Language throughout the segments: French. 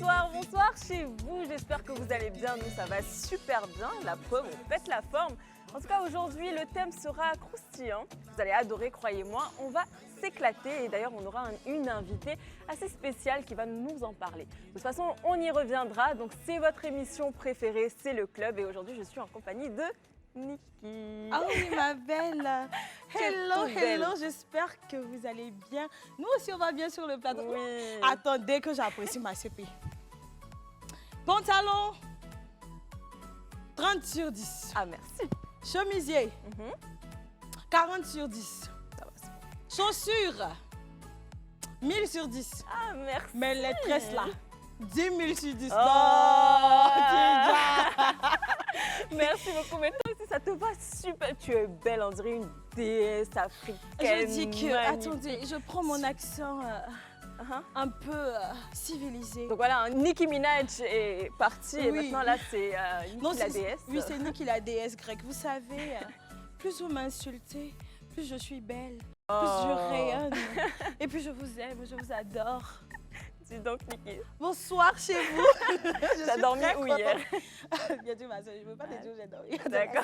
Bonsoir chez vous, j'espère que vous allez bien, nous ça va super bien, la preuve, on pète la forme. En tout cas aujourd'hui le thème sera croustillant, vous allez adorer, croyez-moi, on va s'éclater et d'ailleurs on aura une invitée assez spéciale qui va nous en parler. De toute façon on y reviendra, donc c'est votre émission préférée, c'est le club et aujourd'hui je suis en compagnie de Niki. Ah oui, ma belle. Hello, belle. hello, j'espère que vous allez bien. Nous aussi, on va bien sur le plateau. Oui. Attendez que j'apprécie ma CP. Pantalon, 30 sur 10. Ah merci. Chemisier, 40 sur 10. Ça va, c'est bon. Chaussures, 1000 sur 10. Ah merci. Mais les tresses là, 10 000 sur 10. Oh. Non, Merci beaucoup, mais toi aussi ça te va super, tu es belle, on dirait une déesse africaine. je dis que, magnifique. attendez, je prends mon accent un peu civilisé. Donc voilà, Nicki Minaj est partie et Oui. maintenant là c'est Nicki Non, la déesse. Oui, c'est Nicki la déesse grecque. Vous savez, plus vous m'insultez, plus je suis belle, plus je rayonne. Et puis je vous aime, je vous adore. Dis donc Nicki, Bonsoir chez vous. t'as dormi où hier? Bien sûr, ma soeur, je ne veux pas te dire où j'ai dormi. D'accord.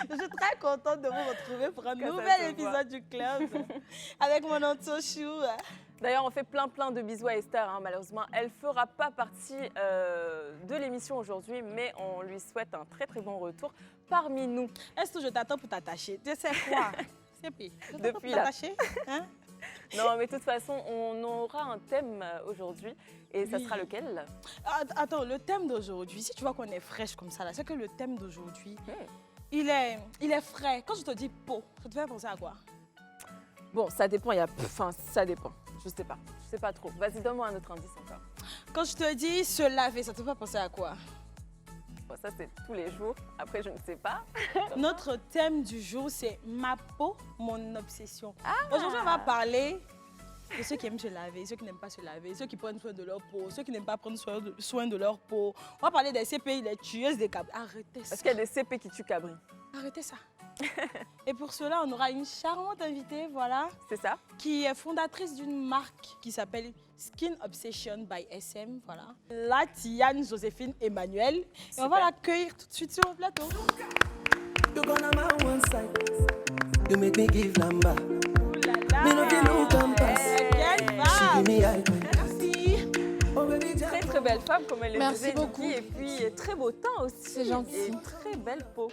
Je suis très contente de vous retrouver pour un Que ça nouvel se épisode du club avec mon Antochou. D'ailleurs, on fait plein de bisous à Esther. Hein. Malheureusement, elle ne fera pas partie de l'émission aujourd'hui, mais on lui souhaite un très bon retour parmi nous. Est-ce que je t'attends pour t'attacher? Tu sais quoi? C'est pire. Je t'attends Depuis pour là. t'attacher, hein? Non, mais de toute façon, on aura un thème aujourd'hui. Et ça Oui. sera lequel? Attends, le thème d'aujourd'hui, si tu vois qu'on est fraîche comme ça, là, c'est que le thème d'aujourd'hui, il est frais. Quand je te dis peau, ça te fait penser à quoi? Bon, ça dépend, Enfin, ça dépend. Je sais pas trop. Vas-y, donne-moi un autre indice encore. Quand je te dis se laver, ça te fait penser à quoi? Bon, ça, c'est tous les jours. Après, je ne sais pas. Notre thème du jour, c'est ma peau, mon obsession. Ah. Aujourd'hui, on va parler de ceux qui aiment se laver, ceux qui n'aiment pas se laver, ceux qui prennent soin de leur peau, ceux qui n'aiment pas prendre soin de leur peau. On va parler des CPI, les tueuses des câbles. Arrêtez ça. Est-ce qu'il y a des CP qui tuent Cabri? Arrêtez ça. Et pour cela, on aura une charmante invitée, voilà, C'est ça? qui est fondatrice d'une marque qui s'appelle Skin Obsession by SM, voilà. La Tiane Joséphine Emmanuel. Et on Super. va l'accueillir tout de suite sur le plateau. You gonna my one side. You make me give number. Ouh là là. Me no feel no compass. Quelle She give femme! me high. Merci. Oh baby, Très belle femme, comme elle le Merci disait, beaucoup. Niki. Et puis, très beau teint aussi. C'est gentil. Et très belle peau.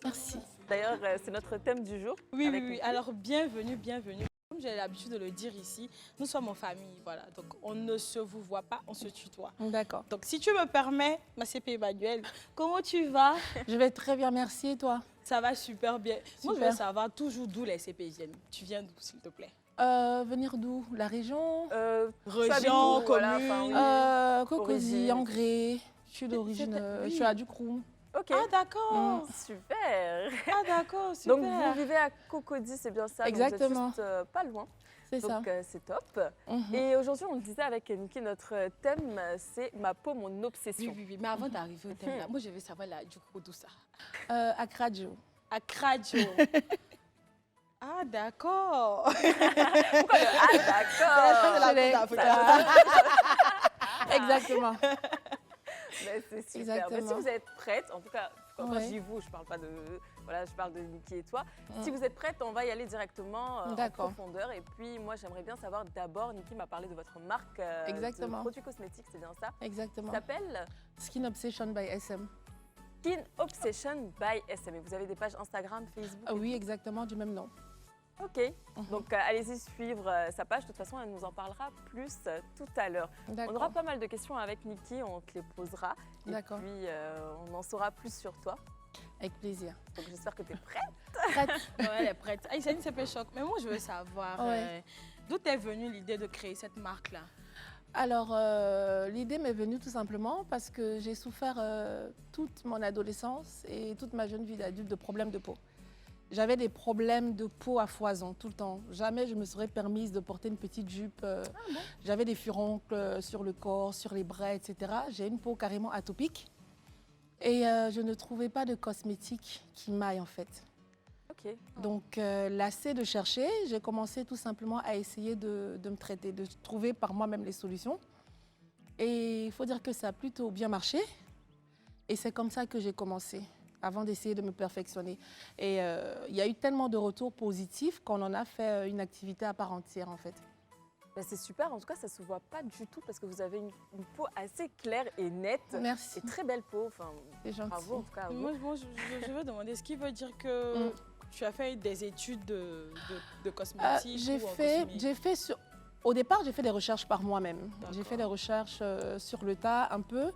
Merci. D'ailleurs, c'est notre thème du jour. Oui, avec oui, oui. Niki. Alors, bienvenue, bienvenue. Comme j'ai l'habitude de le dire ici, nous sommes en famille, voilà. Donc, on ne se vous voit pas, on se tutoie. D'accord. Donc, si tu me permets, ma CP Emmanuel, comment tu vas? Je vais très bien, merci. Et toi? Ça va super bien. Moi, je Super. veux savoir toujours d'où les CP viennent. Tu viens d'où, s'il te plaît? Venir d'où? La région? Région, voilà, commune. enfin, oui. Cocody, Origine. Engrée. Je suis d'origine, oui. je suis à Ducroum. Ok, Ah, d'accord. super. Ah, d'accord, super. Donc, vous vivez à Cocody, c'est bien ça? Exactement. Donc, vous êtes juste pas loin. C'est ça. Donc, c'est top. Mhm. Et aujourd'hui, on le disait avec Niki, notre thème, c'est ma peau, mon Oui, obsession. oui, oui. Mais avant d'arriver au thème, là, moi, je veux savoir là, du coup, d'où ça? À Cradjo. À Cradjo. Ah, d'accord. Ah, d'accord. C'est Africa. Exactement. Ben, c'est super. Ben, si Exactement. vous êtes prête, en tout cas, quand Ouais. je dis vous, je parle pas de, voilà, je parle de Niki et toi. Si vous êtes prête, on va y aller directement en D'accord. profondeur. Et puis, moi, j'aimerais bien savoir d'abord, Niki m'a parlé de votre marque Exactement. de produits cosmétiques, c'est bien ça? Exactement. Ça s'appelle Skin Obsession by SM. Skin Obsession by SM. Et vous avez des pages Instagram, Facebook? Ah oui, exactement, du même nom. Ok, donc allez-y suivre sa page. De toute façon, elle nous en parlera plus tout à l'heure. On aura D'accord. pas mal de questions avec Niki, on te les posera. Et D'accord. puis, on en saura plus sur toi. Avec plaisir. Donc, j'espère que tu es prête. Prête? Ouais, elle est prête. Ah, c'est une CP choc. Mais moi, je veux savoir Ouais. d'où t'es venue l'idée de créer cette marque-là? Alors, l'idée m'est venue tout simplement parce que j'ai souffert toute mon adolescence et toute ma jeune vie d'adulte de problèmes de peau. J'avais des problèmes de peau à foison tout le temps. Jamais je me serais permise de porter une petite jupe. J'avais des furoncles sur le corps, sur les bras, etc. J'ai une peau carrément atopique. Et je ne trouvais pas de cosmétique qui m'aille en fait. Ok. Donc, lassée de chercher, j'ai commencé tout simplement à essayer de me traiter, de trouver par moi-même les solutions. Et il faut dire que ça a plutôt bien marché. Et c'est comme ça que j'ai commencé, avant d'essayer de me perfectionner. Et il y a eu tellement de retours positifs qu'on en a fait une activité à part entière, en fait. Bah, c'est super, en tout cas ça se voit pas du tout parce que vous avez une peau assez claire et nette. Merci. Et très belle peau, enfin, C'est gentil. bravo en tout cas à vous. Moi, je veux demander, ce qui veut dire que tu as fait des études de cosmétique J'ai ou en fait, cosmétique? au départ, j'ai fait des recherches par moi-même. J'ai D'accord. fait des recherches sur le tas un peu,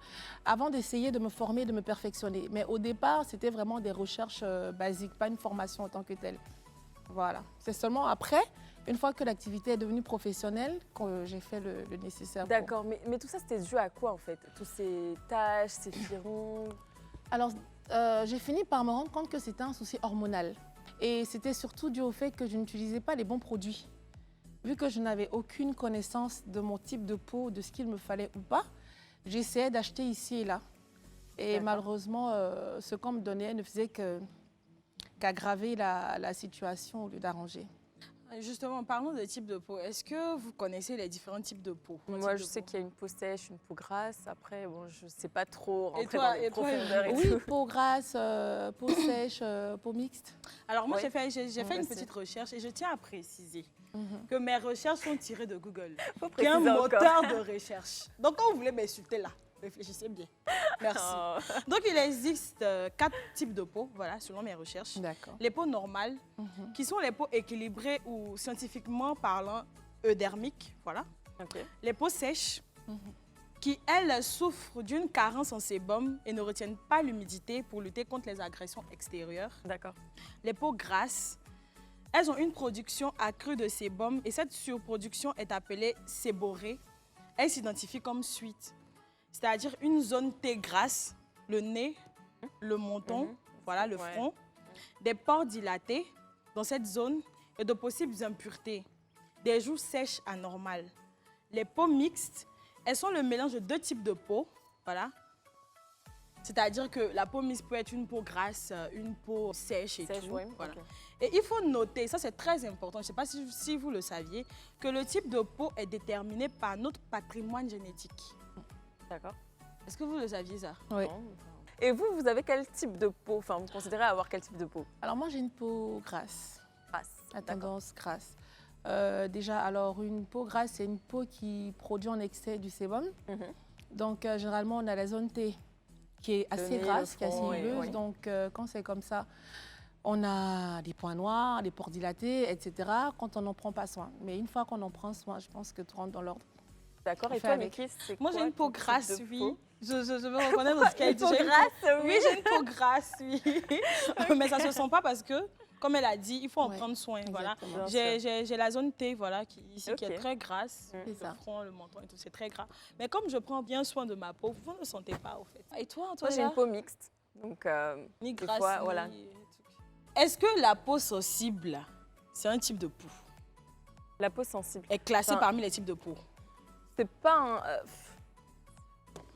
avant d'essayer de me former, de me perfectionner. Mais au départ, c'était vraiment des recherches basiques, pas une formation en tant que telle. Voilà. C'est seulement après, une fois que l'activité est devenue professionnelle, que j'ai fait le nécessaire. D'accord, mais tout ça c'était dû à quoi en fait? Tous ces taches, ces firons? Alors, j'ai fini par me rendre compte que c'était un souci hormonal. Et c'était surtout dû au fait que je n'utilisais pas les bons produits. Vu que je n'avais aucune connaissance de mon type de peau, de ce qu'il me fallait ou pas, j'essayais d'acheter ici et là. Et malheureusement, ce qu'on me donnait ne faisait qu'aggraver la situation au lieu d'arranger. Justement, parlons des types de peau. Est-ce que vous connaissez les différents types de peau? Moi je sais qu'il y a une peau sèche, une peau grasse. Après, bon, je sais pas trop rentrer toi, dans les et toi, profondeurs et Oui, tout. peau grasse, peau sèche, peau mixte. Alors moi, Oui. j'ai fait une Merci. petite recherche et je tiens à préciser que mes recherches sont tirées de Google, Faut qui est un préciser encore. moteur de recherche. Donc quand vous voulez m'insulter là, réfléchissez bien. Merci. Oh. Donc il existe 4 types de peau, voilà, selon mes recherches. D'accord. Les peaux normales, qui sont les peaux équilibrées ou scientifiquement parlant eudermiques, voilà. Ok. Les peaux sèches, qui elles souffrent d'une carence en sébum et ne retiennent pas l'humidité pour lutter contre les agressions extérieures. D'accord. Les peaux grasses, elles ont une production accrue de sébum et cette surproduction est appelée séborrhée. Elle s'identifie comme suite, c'est-à-dire une zone T grasse, le nez, le menton, voilà, le Ouais. front, des pores dilatés dans cette zone et de possibles impuretés, des joues sèches anormales. Les peaux mixtes, elles sont le mélange de 2 types de peau, voilà. C'est-à-dire que la peau mixte peut être une peau grasse, une peau sèche et Sèche, tout. ouais, Voilà. ok. Et il faut noter, ça c'est très important, je ne sais pas si vous le saviez, que le type de peau est déterminé par notre patrimoine génétique. D'accord. Est-ce que vous le saviez ça? Oui. Bon, enfin. Et vous avez quel type de peau? Enfin, vous considérez avoir quel type de peau? Alors moi, j'ai une peau grasse, Grasse. à D'accord. tendance grasse. Déjà, alors une peau grasse, c'est une peau qui produit en excès du sébum. Mhm. Donc, généralement, on a la zone T qui est assez nez, le grasse, qui est assez front et- huileuse. oui. Donc, quand c'est comme ça, on a des points noirs, des pores dilatés, etc. quand on n'en prend pas soin. Mais une fois qu'on en prend soin, je pense que tout rentre dans l'ordre. D'accord. On Et fait toi, avec. Miki, c'est Moi quoi j'ai une peau ton type grasse, de oui. peau? Je veux reconnaître ce qu'elle Une dit. peau J'ai grasse, Oui, j'ai une peau grasse, oui. Mais ça ne se sent pas parce que, comme elle a dit, il faut en Ouais, prendre soin. Voilà. exactement. Bien J'ai la zone T voilà, qui Ok. est très grasse. C'est Le ça. front, le menton et tout, c'est très gras. Mais comme je prends bien soin de ma peau, vous ne le sentez pas au fait. Et toi, Moi, Antoine, j'ai une peau mixte. Donc, ni des grasse, fois, ni voilà. truc. Est-ce que la peau sensible, c'est un type de peau? la peau sensible. Est classée Enfin, parmi les types de peau? C'est pas un.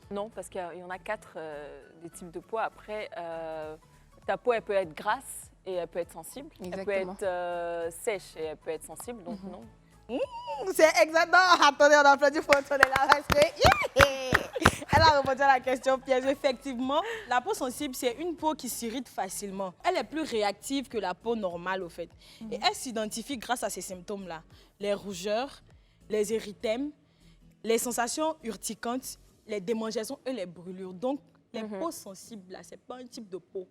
Non, parce qu'il y en a 4 des types de peau. Après, ta peau, elle peut être grasse et elle peut être sensible. Exactement. Elle peut être sèche et elle peut être sensible. Donc, non. C'est exactement. Attendez, on applaudit pour Antoinette là parce que elle a répondu à la question piège. Effectivement, la peau sensible, c'est une peau qui s'irrite facilement. Elle est plus réactive que la peau normale, au fait. Et elle s'identifie grâce à ces symptômes-là. Les rougeurs, les érythèmes, les sensations urticantes, les démangeaisons et les brûlures. Donc, les peaux sensibles, là, c'est pas un type de peau.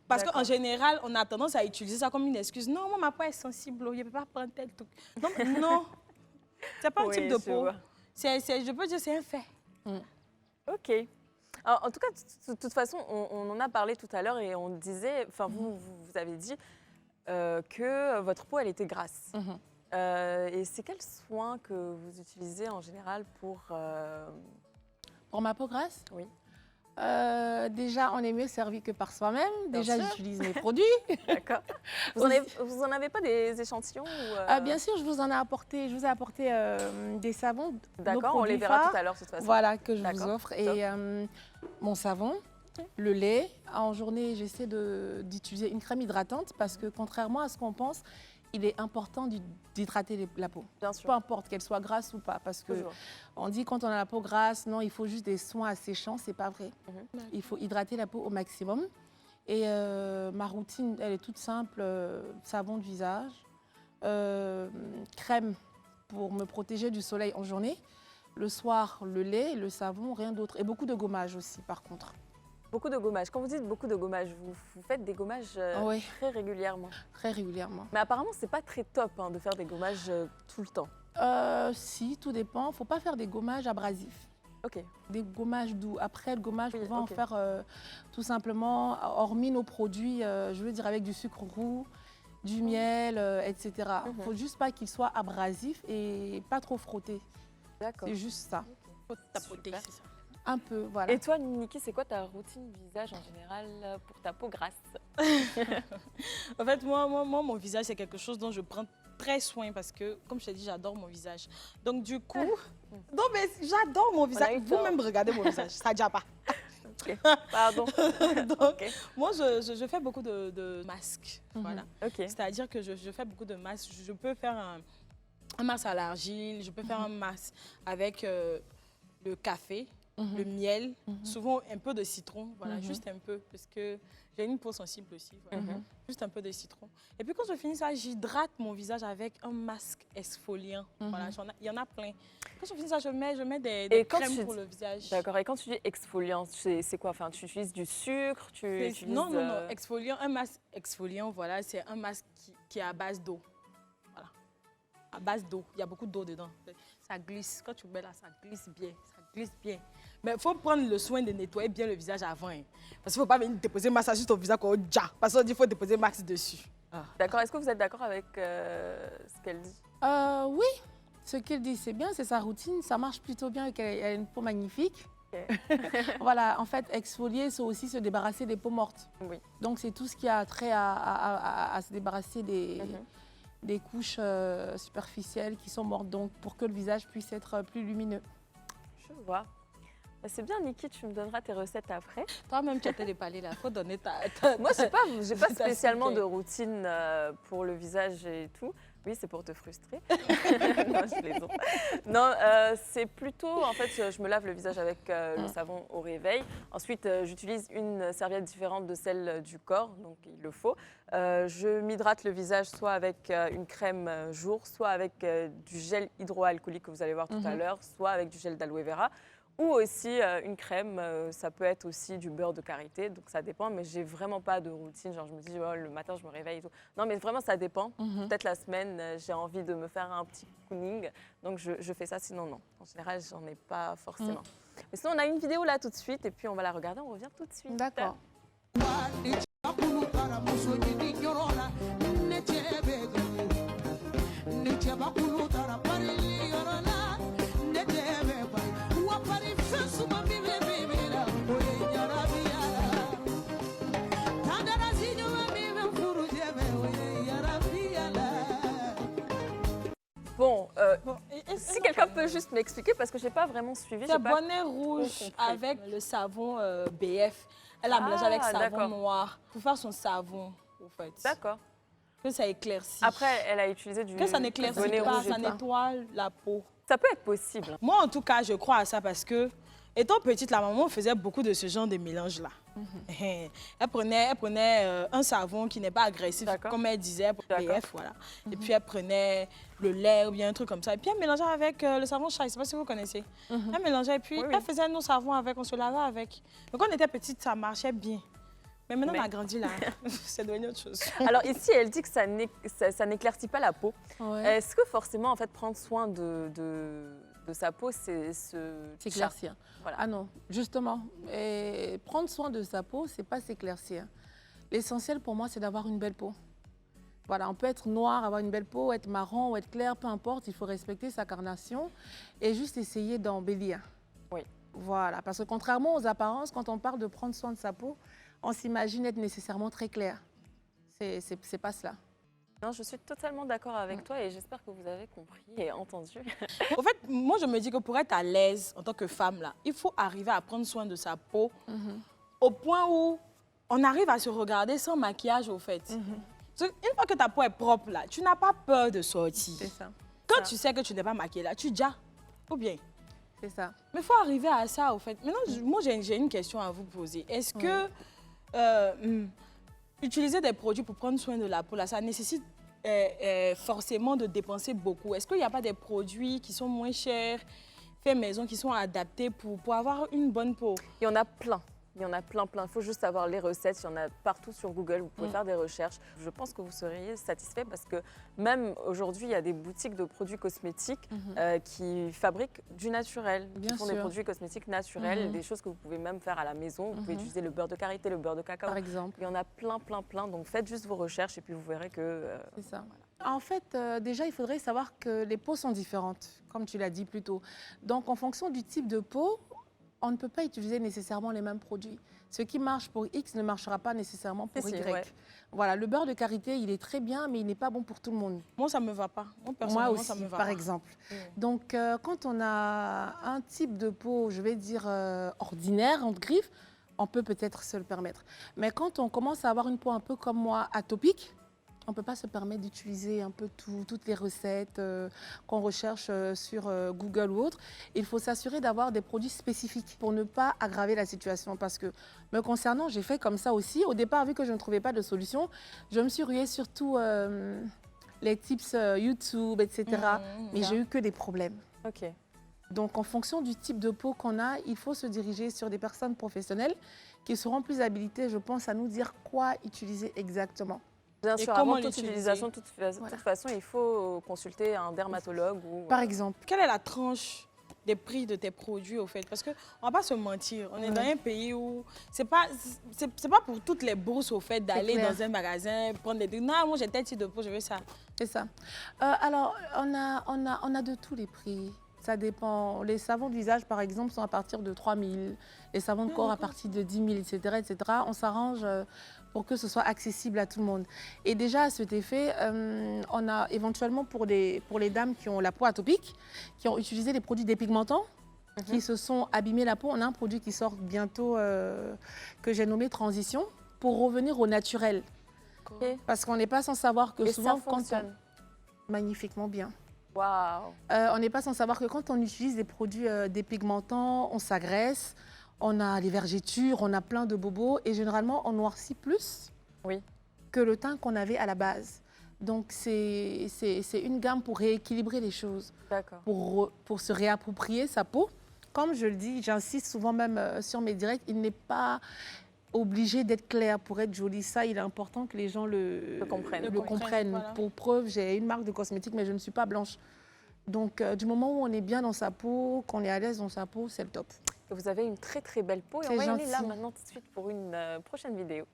Parce qu'en D'accord. général, on a tendance à utiliser ça comme une excuse. Non, moi, ma peau est sensible, je ne peux pas prendre tel truc. Donc, non, c'est pas un Oui, type de je peau. vois. Je peux dire c'est un fait. Ok. Alors, en tout cas, de toute façon, on en a parlé tout à l'heure et on disait, enfin, vous avez dit que votre peau, elle était grasse. Et c'est quels soins que vous utilisez en général pour... Pour ma peau grasse, Oui. déjà, on est mieux servi que par soi-même. Bien Déjà, sûr. j'utilise mes produits. D'accord. Vous en avez pas des échantillons ou, Bien sûr, je vous ai apporté des savons. nos D'accord, on les produits verra phares. tout à l'heure de toute façon. Voilà, que je vous D'accord, offre. top. Et mon savon, le lait. En journée, j'essaie d'utiliser une crème hydratante parce que contrairement à ce qu'on pense, il est important d'hydrater la peau. Bien sûr. Peu importe qu'elle soit grasse ou pas, parce que Toujours. on dit quand on a la peau grasse, non, il faut juste des soins asséchants, c'est pas vrai. Il faut hydrater la peau au maximum. Et ma routine, elle est toute simple, savon de visage, crème pour me protéger du soleil en journée, le soir, le lait, le savon, rien d'autre. Et beaucoup de gommage aussi, par contre. Beaucoup de gommage. Quand vous dites beaucoup de gommage, vous faites des gommages Oui. très régulièrement. Très régulièrement. Mais apparemment, c'est pas très top hein, de faire des gommages tout le temps. Si, tout dépend. Il ne faut pas faire des gommages abrasifs. Ok. Des gommages doux. Après, le gommage, Oui, on va ok. en faire tout simplement, hormis nos produits, je veux dire avec du sucre roux, du miel, etc. Il ne faut juste pas qu'il soit abrasif et pas trop frotté. D'accord. C'est juste ça. Faut tapoter, Super. c'est ça. Un peu, voilà. Et toi, Niki, c'est quoi ta routine visage en général pour ta peau grasse? En fait, moi, mon visage, c'est quelque chose dont je prends très soin parce que, comme je t'ai dit, j'adore mon visage. Donc, du coup, non, mais j'adore mon a visage. eu tort. Vous-même, regardez mon visage, ça ne déjà pas. Pardon. Donc, Ok. moi, je fais beaucoup de masques. Voilà. Ok. C'est-à-dire que je fais beaucoup de masques. Je peux faire un masque à l'argile, je peux faire un masque avec le café, le miel, souvent un peu de citron, voilà, juste un peu, parce que j'ai une peau sensible aussi, voilà. Juste un peu de citron. Et puis quand je finis ça, j'hydrate mon visage avec un masque exfoliant, voilà, il y en a plein. Quand je finis ça, je mets des quand crèmes tu pour le visage. D'accord. Et quand tu dis exfoliant, c'est quoi? Enfin, tu utilises du sucre? Tu utilises, Non, exfoliant, un masque exfoliant, voilà, c'est un masque qui est à base d'eau. Voilà. À base d'eau. Il y a beaucoup d'eau dedans. Ça glisse. Quand tu mets là, ça glisse bien. Ça glisse bien. Mais il faut prendre le soin de nettoyer bien le visage avant. Hein. Parce qu'il ne faut pas venir déposer masse juste au visage comme déjà. Parce qu'on dit qu'il faut déposer max dessus. Ah. D'accord. Est-ce que vous êtes d'accord avec ce qu'elle dit? Oui, ce qu'elle dit, c'est bien, c'est sa routine. Ça marche plutôt bien. Elle a une peau magnifique. Voilà, en fait, exfolier, c'est aussi se débarrasser des peaux mortes. Oui. Donc, c'est tout ce qui a trait à se débarrasser des couches superficielles qui sont mortes, donc pour que le visage puisse être plus lumineux. Je vois. Bah, c'est bien, Niki, tu me donneras tes recettes après. Toi-même, tu as télépalé là. Il faut donner ta Moi, j'ai pas ta spécialement skincare. de routine pour le visage et tout. Oui, c'est pour te frustrer. Non, je plaisante. Non, c'est plutôt, en fait, je me lave le visage avec le savon au réveil. Ensuite, j'utilise une serviette différente de celle du corps, donc il le faut. Je m'hydrate le visage soit avec une crème jour, soit avec du gel hydroalcoolique que vous allez voir tout à l'heure, soit avec du gel d'aloe vera. Ou aussi une crème, ça peut être aussi du beurre de karité, donc ça dépend, mais j'ai vraiment pas de routine, genre je me dis oh, le matin je me réveille et tout. Non mais vraiment ça dépend, peut-être la semaine j'ai envie de me faire un petit cocooning, donc je fais ça, sinon non. En général j'en ai pas forcément. Mais sinon on a une vidéo là tout de suite et puis on va la regarder, on revient tout de suite. D'accord. Bon, et si quelqu'un peut juste m'expliquer parce que j'ai pas vraiment suivi. c'est j'ai pas bonnet rouge compris. avec le savon BF. Elle a mélangé avec savon d'accord. noir pour faire son savon, en fait. D'accord. Que ça éclaircit. Après elle a utilisé du que ça n'éclaircit bonnet pas, rouge et ça tout. nettoie la peau. Ça peut être possible. Moi, en tout cas, je crois à ça parce que, étant petite, la maman faisait beaucoup de ce genre de mélange-là. Elle prenait un savon qui n'est pas agressif, D'accord. comme elle disait, pour D'accord. PF, voilà. Et puis, elle prenait le lait ou bien un truc comme ça. Et puis, elle mélangeait avec le savon chat, je ne sais pas si vous connaissez. Elle mélangeait et puis, Oui, oui. elle faisait nos savons avec, on se lavait avec. Donc, quand on était petite, ça marchait bien. Mais maintenant, Mais- on a grandi là. C'est devenu autre chose. Alors ici, elle dit que ça n'éclaircit pas la peau. Ouais. Est-ce que forcément, en fait, prendre soin de sa peau, c'est S'éclaircir. Voilà. Ah non, justement. Et prendre soin de sa peau, c'est pas s'éclaircir. L'essentiel pour moi, c'est d'avoir une belle peau. Voilà, on peut être noir, avoir une belle peau, être marron ou être clair, peu importe, il faut respecter sa carnation et juste essayer d'embellir. Oui. Voilà, parce que contrairement aux apparences, quand on parle de prendre soin de sa peau, on s'imagine être nécessairement très clair. C'est pas cela. Non, je suis totalement d'accord avec toi et j'espère que vous avez compris et entendu. En fait, moi, je me dis que pour être à l'aise en tant que femme, là, il faut arriver à prendre soin de sa peau au point où on arrive à se regarder sans maquillage, au fait. Une fois que ta peau est propre, là, tu n'as pas peur de sortir. C'est ça. Quand tu sais que tu n'es pas maquillée, là, tu déjà. Ou bien. C'est ça. Mais il faut arriver à ça, au fait. Maintenant, moi, j'ai une question à vous poser. Est-ce que utiliser des produits pour prendre soin de la peau, là, ça nécessite forcément de dépenser beaucoup? Est-ce qu'il n'y a pas des produits qui sont moins chers, faits maison, qui sont adaptés pour avoir une bonne peau? Il y en a plein. Il y en a plein. Il faut juste savoir les recettes. Il y en a partout sur Google. Vous pouvez faire des recherches. Je pense que vous seriez satisfait parce que même aujourd'hui, il y a des boutiques de produits cosmétiques qui fabriquent du naturel. Bien qui font sûr. des produits cosmétiques naturels, des choses que vous pouvez même faire à la maison. Vous pouvez utiliser le beurre de karité, le beurre de cacao. Par exemple. Il y en a plein. Donc faites juste vos recherches et puis vous verrez que... C'est ça. En fait, déjà, il faudrait savoir que les peaux sont différentes, comme tu l'as dit plus tôt. Donc, en fonction du type de peau, on ne peut pas utiliser nécessairement les mêmes produits. Ce qui marche pour X ne marchera pas nécessairement pour Si, Y. ouais. Voilà, le beurre de karité, il est très bien, mais il n'est pas bon pour tout le monde. Moi, ça ne me va pas. Moi, Moi personnellement, aussi, ça me va par pas. exemple. Donc, quand on a un type de peau, je vais dire ordinaire, entre griffes, on peut peut-être se le permettre. Mais quand on commence à avoir une peau un peu comme moi, atopique, on ne peut pas se permettre d'utiliser un peu toutes les recettes qu'on recherche sur Google ou autre. Il faut s'assurer d'avoir des produits spécifiques pour ne pas aggraver la situation. Parce que me concernant, j'ai fait comme ça aussi. Au départ, vu que je ne trouvais pas de solution, je me suis ruée sur tous les tips YouTube, etc. Mais j'ai eu que des problèmes. Ok. Donc, en fonction du type de peau qu'on a, il faut se diriger sur des personnes professionnelles qui seront plus habilitées, je pense, à nous dire quoi utiliser exactement. Bien Et sûr, comment avant toute l'utiliser? utilisation, de toute façon, il faut consulter un dermatologue ou... Par exemple, Quelle est la tranche des prix de tes produits, au fait? Parce qu'on ne va pas se mentir. On est dans un pays où c'est pas pour toutes les bourses, au fait, d'aller clair. dans un magasin, prendre des trucs. Non, moi, j'ai tel type de peau, je veux ça. c'est ça. Alors, on a de tous les prix. Ça dépend. Les savons de visage, par exemple, sont à partir de 3 000. Les savons de corps à partir de 10 000, etc. etc. On s'arrange pour que ce soit accessible à tout le monde. Et déjà, à cet effet, on a éventuellement pour les dames qui ont la peau atopique, qui ont utilisé des produits dépigmentants, qui se sont abîmés la peau. On a un produit qui sort bientôt que j'ai nommé Transition pour revenir au naturel. Ok. Parce qu'on n'est pas sans savoir que Et souvent, ça fonctionne. magnifiquement bien. Waouh. On n'est pas sans savoir que quand on utilise des produits dépigmentants, on s'agresse, on a des vergetures, on a plein de bobos et généralement on noircit plus que le teint qu'on avait à la base. Donc c'est une gamme pour rééquilibrer les choses, D'accord. pour se réapproprier sa peau. Comme je le dis, j'insiste souvent même sur mes directs, il n'est pas obligé d'être clair pour être joli. Ça, il est important que les gens le comprennent. Voilà. Pour preuve, j'ai une marque de cosmétiques, mais je ne suis pas blanche. Donc, du moment où on est bien dans sa peau, qu'on est à l'aise dans sa peau, c'est le top. Et vous avez une très belle peau et C'est on va y aller gentil. là maintenant tout de suite pour une prochaine vidéo.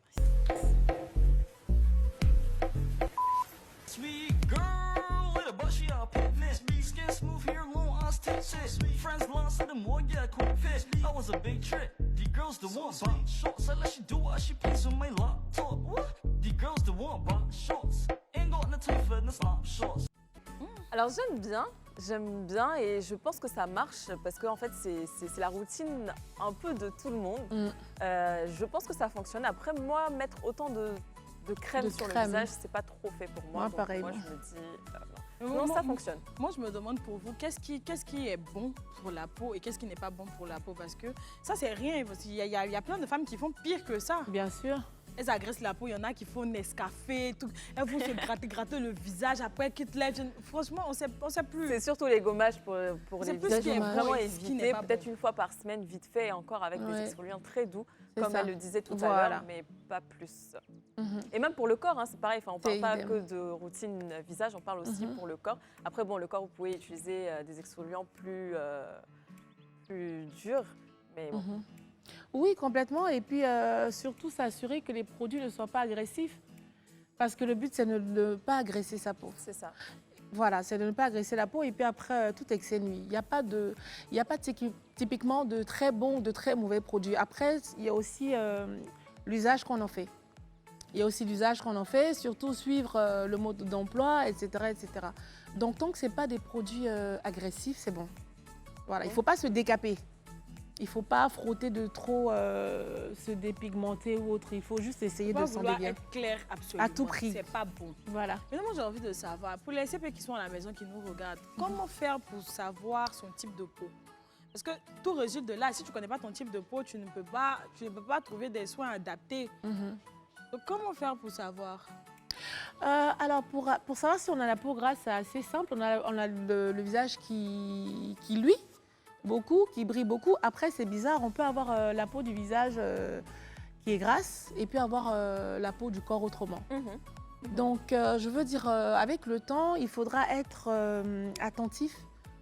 Sweet girl with a bushy eye pigment. Skin smooth, hair long, eyes tinted. Friends blind, said the more yeah, quick fit. I was a big trick. The girls the one buy shorts. I let she do what she please on my laptop. What? The girls the one buy shorts. Ain't got no time for the snap shorts. Alors j'aime bien et je pense que ça marche parce qu'en fait c'est la routine un peu de tout le monde. Je pense que ça fonctionne. Après moi, mettre autant de crème De sur crème. le visage, c'est pas trop fait pour moi. Moi, Donc, pareil. Moi je me dis Mais non, moi, ça fonctionne. Moi, je me demande pour vous, qu'est-ce qui est bon pour la peau et qu'est-ce qui n'est pas bon pour la peau? Parce que ça, c'est rien. Parce qu'il y a plein de femmes qui font pire que ça. Bien sûr. Elles agressent la peau. Il y en a qui font Nescafé, tout. Elles vont se gratter le visage. Après, quitte lèvres. Franchement, on sait plus. C'est surtout les gommages pour C'est les plus visages. ce qui est Il faut bon vraiment et ce qui n'est éviter, pas peut-être bon. une fois par semaine, vite fait, et encore avec des Ouais. exfoliants très doux, C'est comme ça. elle le disait tout à Voilà. l'heure, mais pas plus. Mhm. Et même pour le corps, hein, c'est pareil. Enfin, on ne parle C'est pas idem. que de routine visage, on parle aussi pour le corps. Après, bon, le corps, vous pouvez utiliser des exfoliants plus durs, mais bon. Mhm. Oui, complètement. Et puis, surtout, s'assurer que les produits ne soient pas agressifs. Parce que le but, c'est de ne pas agresser sa peau. C'est ça. Voilà, c'est de ne pas agresser la peau. Et puis après, tout excès nuit. Il n'y a pas typiquement de très bons ou de très mauvais produits. Après, il y a aussi l'usage qu'on en fait. Il y a aussi l'usage qu'on en fait, surtout suivre le mode d'emploi, etc., etc. Donc, tant que ce n'est pas des produits agressifs, c'est bon. Voilà, il ne faut pas se décaper. Il ne faut pas frotter de trop, se dépigmenter ou autre. Il faut juste essayer Faut de pas s'en vouloir bien. être clair absolument. À tout prix. C'est pas bon. Voilà. Mais moi, j'ai envie de savoir, pour les CP qui sont à la maison, qui nous regardent, comment faire pour savoir son type de peau? Parce que tout résulte de là. Si tu ne connais pas ton type de peau, tu ne peux pas trouver des soins adaptés. Donc, comment faire pour savoir? Alors, pour savoir si on a la peau grasse, c'est assez simple. On a le visage qui luit beaucoup, qui brille beaucoup. Après, c'est bizarre, on peut avoir la peau du visage qui est grasse et puis avoir la peau du corps autrement. Donc, je veux dire, avec le temps, il faudra être attentif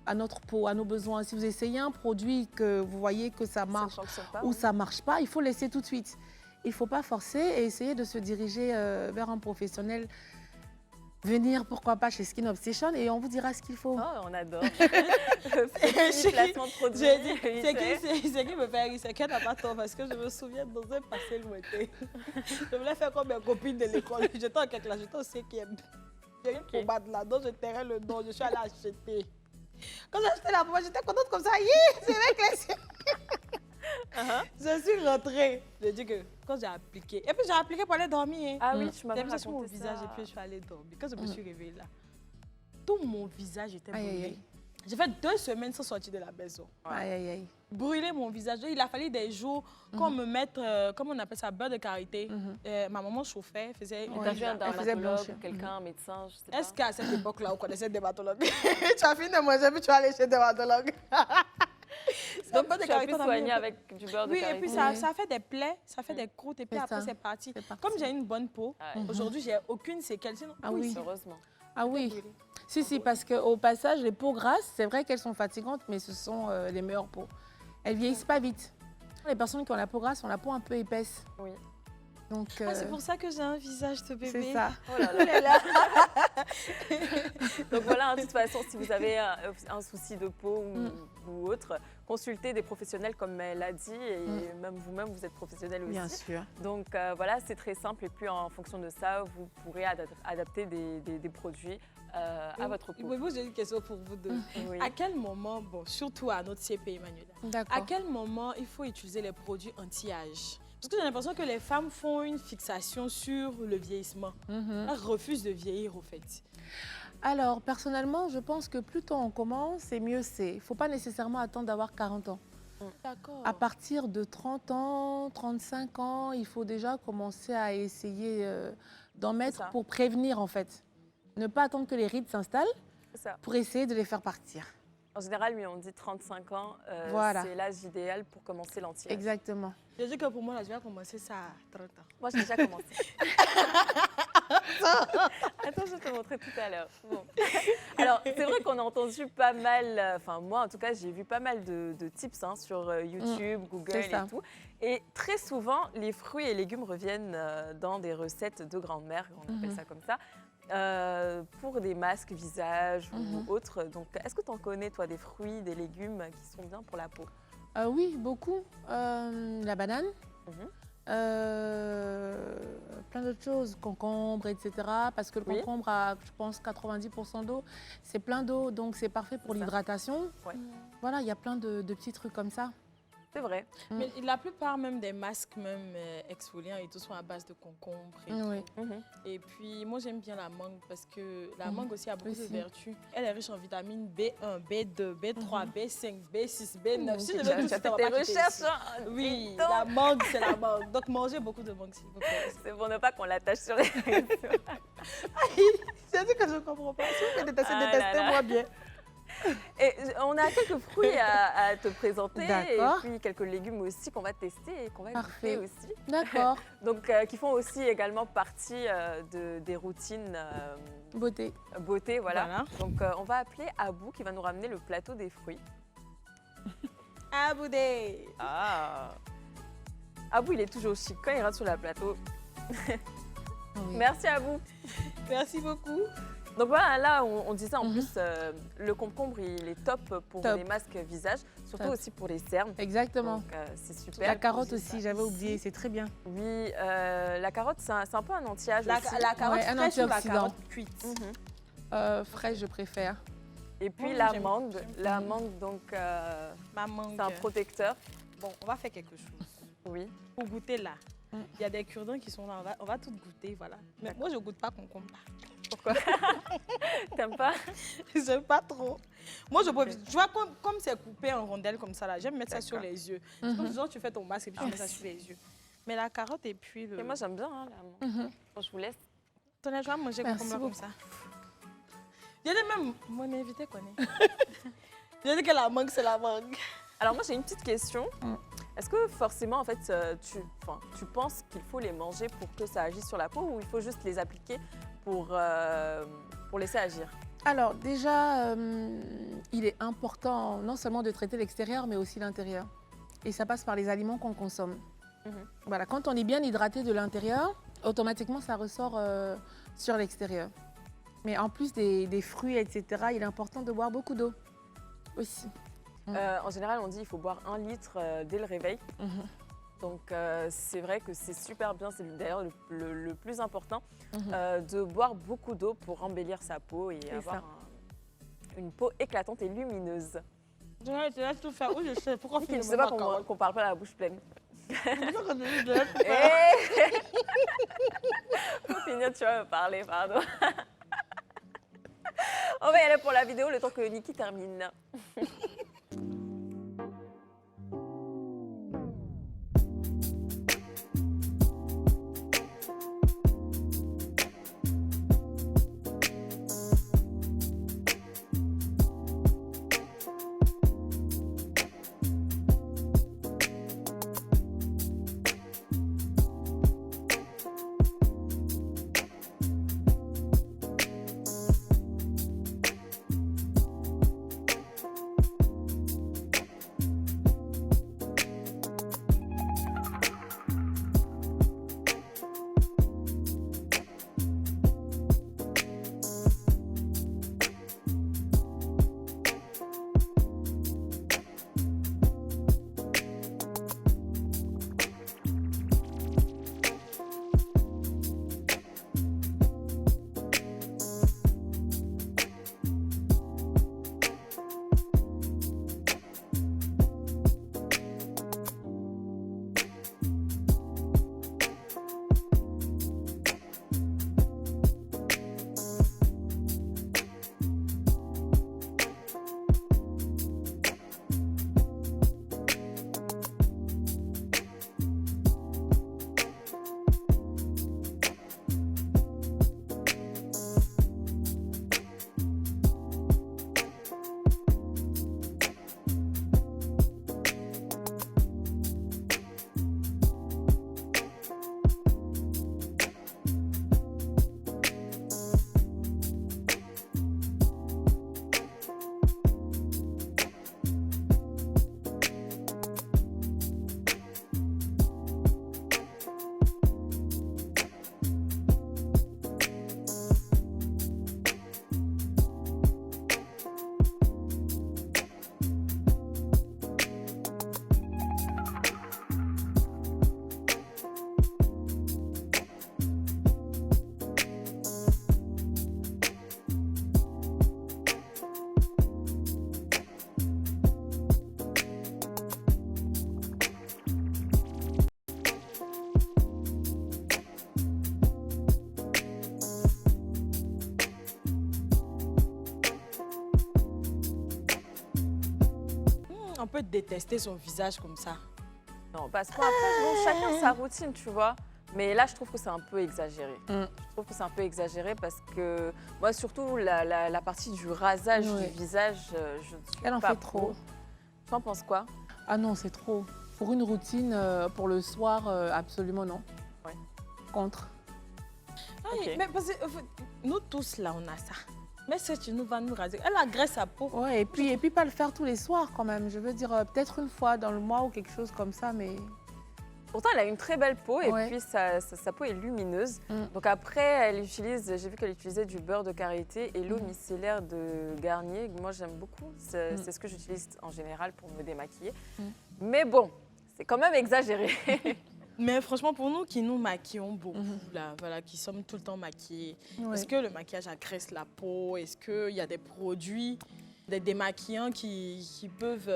à notre peau, à nos besoins. Si vous essayez un produit que vous voyez que ça marche ou ça ne marche pas, il faut laisser tout de suite. Il ne faut pas forcer et essayer de se diriger vers un professionnel. Venir, pourquoi pas, chez Skin Obsession et on vous dira ce qu'il faut. Oh, on adore. Petit placement de produit. J'ai dit, c'est qui me fait rire, c'est qu'elle n'a pas tort parce que je me souviens dans un passé lointain. Je voulais faire comme mes copines de l'école. J'étais en quelque chose, j'étais au 5e. J'ai une pommade là, donc je tairais le nom, je suis allée acheter. Quand j'ai acheté la pommade, j'étais contente comme ça. C'est vrai que je suis rentrée. J'ai dit que quand j'ai appliqué, et puis j'ai appliqué pour aller dormir. Ah oui, tu m'as mis sur mon raconté visage ça. et puis je suis allée dormir. Quand je me suis réveillée là, tout mon visage était Aïe, aïe, brûlé. aïe. J'ai fait 2 semaines sans sortir de la maison. Aïe, aïe, aïe. Brûler mon visage. Il a fallu des jours qu'on me mette, comment on appelle ça, beurre de karité. Ma maman chauffait, faisait... T'as vu un Elle faisait dermatologue blanchir. ou quelqu'un, un médecin, je sais pas. Est-ce qu'à cette époque-là, on connaissait des dermatologues? Tu as fini de manger, puis tu vas aller chez des dermatologues. Donc, tu as pu soigner avec du beurre de Oui, karité. et puis ça fait des plaies, ça fait des croûtes, et puis C'est après, ça. c'est parti. C'est parti. Comme j'ai une bonne peau, Ouais. aujourd'hui, j'ai aucune séquelle. Sinon, Ah oui. Heureusement. Ah oui. Si, parce qu'au passage, les peaux grasses, c'est vrai qu'elles sont fatigantes, mais ce sont les meilleures peaux. Elles vieillissent pas vite. Les personnes qui ont la peau grasse ont la peau un peu épaisse. Oui. Donc, Ah, c'est pour ça que j'ai un visage de bébé. c'est ça. Oh là là. Donc voilà, hein, de toute façon, si vous avez un souci de peau ou autre, consultez des professionnels comme elle a dit et même vous-même, vous êtes professionnel aussi. Bien sûr. Donc voilà, c'est très simple et puis en fonction de ça, vous pourrez adapter des produits à votre peau. J'ai une question pour vous deux. Oui. À quel moment, bon, surtout à notre CP, Emmanuel, à D'accord. quel moment il faut utiliser les produits anti-âge? Parce que j'ai l'impression que les femmes font une fixation sur le vieillissement. Elles refusent de vieillir, au fait. Alors, personnellement, je pense que plus tôt on commence, et mieux c'est. Il ne faut pas nécessairement attendre d'avoir 40 ans. D'accord. À partir de 30 ans, 35 ans, il faut déjà commencer à essayer d'en mettre ça. pour prévenir, en fait. Ne pas attendre que les rides s'installent C'est ça. pour essayer de les faire partir. En général, lui, on dit 35 ans, Voilà. c'est l'âge idéal pour commencer l'anti-âge. Exactement. Je dis que pour moi, là, je vais commencer ça à 30 ans. Moi, j'ai déjà commencé. Attends, je vais te montrer tout à l'heure. Bon. Alors, c'est vrai qu'on a entendu pas mal, enfin moi en tout cas, j'ai vu pas mal de tips hein, sur YouTube, Google c'est ça. et tout. Et très souvent, les fruits et légumes reviennent dans des recettes de grand-mère, on appelle ça comme ça, pour des masques visage ou autres. Donc, est-ce que tu en connais, toi, des fruits, des légumes qui sont bien pour la peau? Oui, beaucoup. La banane. Plein d'autres choses, concombre, etc. Parce que le Oui. concombre a, je pense, 90% d'eau. C'est plein d'eau, donc c'est parfait pour C'est ça. l'hydratation. Ouais. Voilà, il y a plein de petits trucs comme ça. C'est vrai. Mais la plupart même des masques, même exfoliants et tout, sont à base de concombre. Et, Oui. et puis, moi, j'aime bien la mangue parce que la mangue aussi a beaucoup de Aussi. vertus. Elle est riche en vitamines B1, B2, B3, B5, B6, B9. Si je Tu as veux tout fait citer, on va tes pas quitter recherches. ici. Hein, Oui, dis donc. la mangue, c'est la mangue. Donc, mangez beaucoup de mangue, s'il vous plaît. C'est pour ne pas qu'on l'attache sur les réseaux. C'est dit que je ne comprends pas. Si vous pouvez détester, Ah là détestez-moi bien. Et on a quelques fruits à te présenter et D'accord. puis quelques légumes aussi qu'on va tester et qu'on va Parfait. goûter aussi. D'accord. Donc, qui font aussi également partie des routines Beauté. beauté, voilà. Voilà. Donc, on va appeler Abou qui va nous ramener le plateau des fruits. Aboudé. Ah Abou, il est toujours chic quand il rentre sur le plateau. Oui. Merci Abou. Merci beaucoup. Donc voilà, là, on disait en plus, le concombre, il est top pour Top. les masques visage, surtout Top. aussi pour les cernes. Exactement. Donc, c'est super. La carotte J'ai aussi, ça j'avais ici. oublié, c'est très bien. Oui, la carotte, c'est un peu un anti-âge La aussi. carotte Ouais, un fraîche ou la antioxydant. carotte cuite? Fraîche, je préfère. Et puis Oh, la j'aime- mangue. j'aime La mangue, donc, Ma mangue. c'est un protecteur. Bon, on va faire quelque chose. Oui. Pour goûter là, il y a des cure-dents qui sont là. On va tout goûter, voilà. Mais moi, je goûte pas concombre. Pourquoi? T'aimes pas? J'aime pas trop. Moi, je profite. Tu vois, comme c'est coupé en rondelles comme ça, là, j'aime mettre ça sur les yeux. C'est comme si tu fais ton masque et puis tu mets ça sur les yeux. Mais la carotte et puis le... Et moi, j'aime bien, hein, là. Bon, je vous laisse. Ton je vais manger Merci concombre beaucoup. comme ça. J'ai dit même, mon invité connaît. J'ai dit que la mangue, c'est la mangue. Alors moi, j'ai une petite question. Est-ce que forcément, en fait, tu penses qu'il faut les manger pour que ça agisse sur la peau ou il faut juste les appliquer pour laisser agir? Alors déjà, il est important non seulement de traiter l'extérieur, mais aussi l'intérieur. Et ça passe par les aliments qu'on consomme. Voilà, quand on est bien hydraté de l'intérieur, automatiquement, ça ressort sur l'extérieur. Mais en plus des fruits, etc., il est important de boire beaucoup d'eau aussi. En général, on dit qu'il faut boire 1 litre dès le réveil. Donc, c'est vrai que c'est super bien, c'est d'ailleurs le plus important, de boire beaucoup d'eau pour embellir sa peau et avoir une peau éclatante et lumineuse. Je laisse tout faire. Oui, je sais. Pourquoi Je ne sais pas qu'on parle pas la bouche pleine. Pour finir, tu vas me parler, pardon. On va y aller pour la vidéo le temps que Niki termine. On peut détester son visage comme ça. Non, parce qu'après, bon, chacun sa routine, tu vois. Mais là, je trouve que c'est un peu exagéré. Je trouve que c'est un peu exagéré parce que moi, surtout la partie du rasage du visage, je ne suis Elle en pas fait trop. Tu en penses quoi? Ah non, c'est trop. Pour une routine, pour le soir, absolument non. Ouais. Contre. Ah, Ok. mais parce que nous tous là, on a ça. Mais si tu nous vas nous raser, elle agresse sa peau. Ouais, et puis pas le faire tous les soirs quand même. Je veux dire, peut-être une fois dans le mois ou quelque chose comme ça, mais... Pourtant, elle a une très belle peau et Ouais. puis sa peau est lumineuse. Mm. Donc après, j'ai vu qu'elle utilisait du beurre de karité et l'eau micellaire de Garnier. Moi, j'aime beaucoup. C'est ce que j'utilise en général pour me démaquiller. Mais bon, c'est quand même exagéré. Mais franchement, pour nous qui nous maquillons beaucoup, là, voilà, qui sommes tout le temps maquillés, Ouais. est-ce que le maquillage agresse la peau? Est-ce qu'il y a des produits, des démaquillants qui peuvent